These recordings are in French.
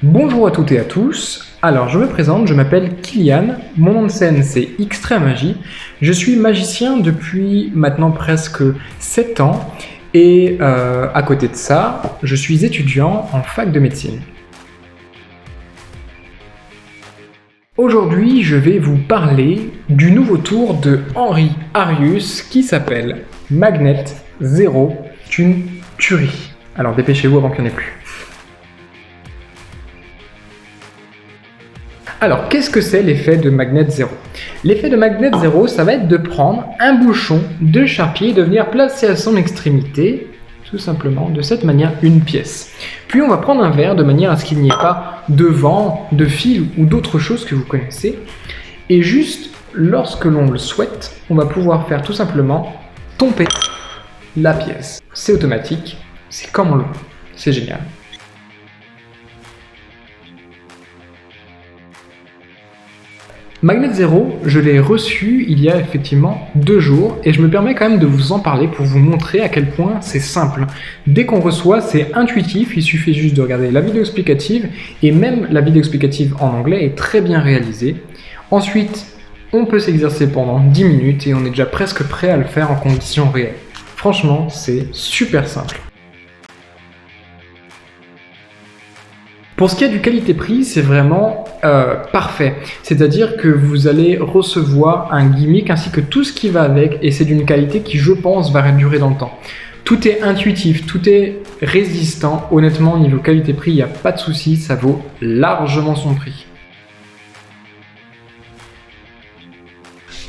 Bonjour à toutes et à tous, alors je me présente, je m'appelle Kylian, mon nom de scène c'est Xtremagie, je suis magicien depuis maintenant presque 7 ans et à côté de ça, je suis étudiant en fac de médecine. Aujourd'hui, je vais vous parler du nouveau tour de Henri Arius qui s'appelle Magnet Zero, une tuerie. Alors dépêchez-vous avant qu'il n'y en ait plus. Alors, qu'est-ce que c'est l'effet de Magnet Zero? L'effet de Magnet Zero, ça va être de prendre un bouchon de Sharpie et de venir placer à son extrémité, tout simplement, de cette manière, une pièce. Puis on va prendre un verre de manière à ce qu'il n'y ait pas de vent, de fil ou d'autres choses que vous connaissez. Et juste, lorsque l'on le souhaite, on va pouvoir faire tout simplement tomber la pièce. C'est automatique, c'est comme on le veut, c'est génial. Magnet Zero, je l'ai reçu il y a effectivement 2 jours et je me permets quand même de vous en parler pour vous montrer à quel point c'est simple. Dès qu'on reçoit, c'est intuitif, il suffit juste de regarder la vidéo explicative et même la vidéo explicative en anglais est très bien réalisée. Ensuite, on peut s'exercer pendant 10 minutes et on est déjà presque prêt à le faire en conditions réelles. Franchement, c'est super simple. Pour ce qui est du qualité-prix, c'est vraiment parfait. C'est-à-dire que vous allez recevoir un gimmick ainsi que tout ce qui va avec et c'est d'une qualité qui, je pense, va durer dans le temps. Tout est intuitif, tout est résistant. Honnêtement, au niveau qualité-prix, il n'y a pas de souci, ça vaut largement son prix.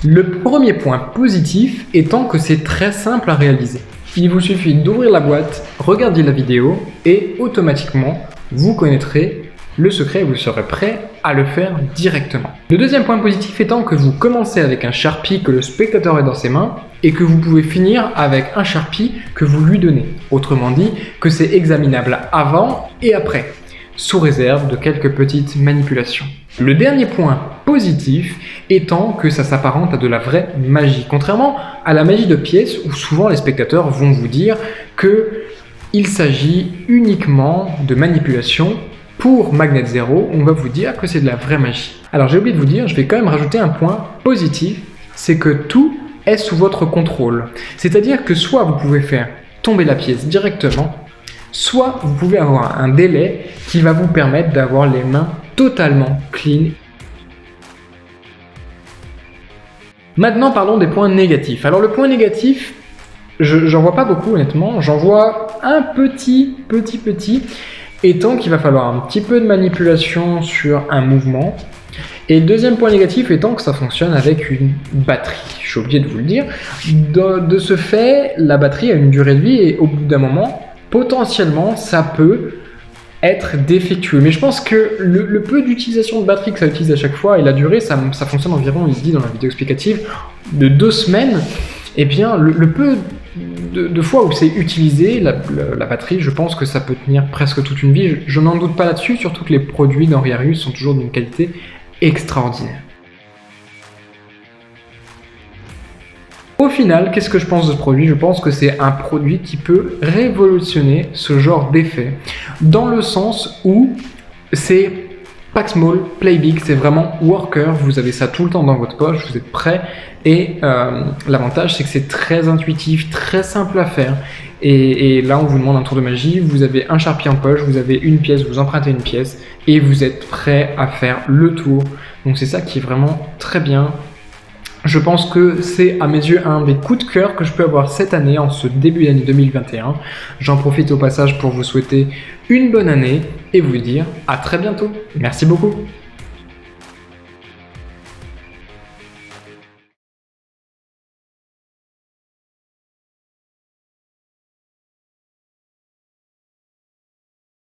Le premier point positif étant que c'est très simple à réaliser. Il vous suffit d'ouvrir la boîte, regarder la vidéo et automatiquement, vous connaîtrez le secret et vous serez prêt à le faire directement. Le deuxième point positif étant que vous commencez avec un Sharpie que le spectateur est dans ses mains et que vous pouvez finir avec un Sharpie que vous lui donnez. Autrement dit, que c'est examinable avant et après, sous réserve de quelques petites manipulations. Le dernier point positif étant que ça s'apparente à de la vraie magie. Contrairement à la magie de pièces où souvent les spectateurs vont vous dire qu'il s'agit uniquement de manipulation. Pour Magnet Zero, on va vous dire que c'est de la vraie magie. Alors j'ai oublié de vous dire, je vais quand même rajouter un point positif, c'est que tout est sous votre contrôle. C'est-à-dire que soit vous pouvez faire tomber la pièce directement, soit vous pouvez avoir un délai qui va vous permettre d'avoir les mains totalement clean. Maintenant parlons des points négatifs. Alors le point négatif, j'en vois pas beaucoup honnêtement, j'en vois un petit, étant qu'il va falloir un petit peu de manipulation sur un mouvement. Et le deuxième point négatif étant que ça fonctionne avec une batterie. Je suis obligé de vous le dire. De ce fait, la batterie a une durée de vie et au bout d'un moment, potentiellement, ça peut être défectueux. Mais je pense que le peu d'utilisation de batterie que ça utilise à chaque fois et la durée, ça fonctionne environ, il se dit dans la vidéo explicative, de 2 semaines. Et bien, le peu de fois où c'est utilisé, la batterie, je pense que ça peut tenir presque toute une vie. Je n'en doute pas là-dessus, surtout que les produits d'Henri Arius sont toujours d'une qualité extraordinaire. Au final, qu'est-ce que je pense de ce produit? Je pense que c'est un produit qui peut révolutionner ce genre d'effet, dans le sens où c'est pack small, play big, c'est vraiment worker, vous avez ça tout le temps dans votre poche, vous êtes prêt et l'avantage c'est que c'est très intuitif, très simple à faire et là on vous demande un tour de magie, vous avez un Sharpie en poche, vous avez une pièce, vous empruntez une pièce et vous êtes prêt à faire le tour, donc c'est ça qui est vraiment très bien. Je pense que c'est à mes yeux un des coups de cœur que je peux avoir cette année, en ce début d'année 2021. J'en profite au passage pour vous souhaiter une bonne année et vous dire à très bientôt. Merci beaucoup.